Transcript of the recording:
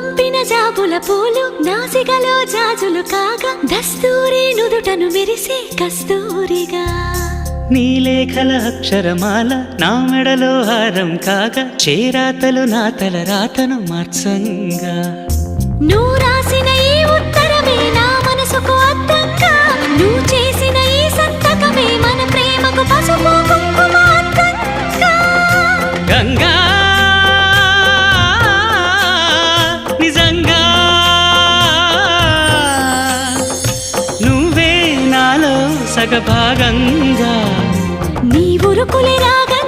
పంపిన జాబుల పూలు నాసికలో జాజులు కాగా దస్తూరి నుదుటను మెరిసే కస్తూరిగా నీలేఖల అక్షరమాల నా మెడలో హారం కాగా చేరాతలు నా తల రాతను మార్చంగా నువ్వు రాసిన ఈ ఉత్తరమే నా మనసుకు అర్థంగా నువ్వు చేసిన ఈ సంతకమే మన ప్రేమకు పసుపు కుంకుమ అర్థంగా గంగా నిజంగా నువ్వే నాలో సగభాగంగా నీ ఉరుకులే రాగా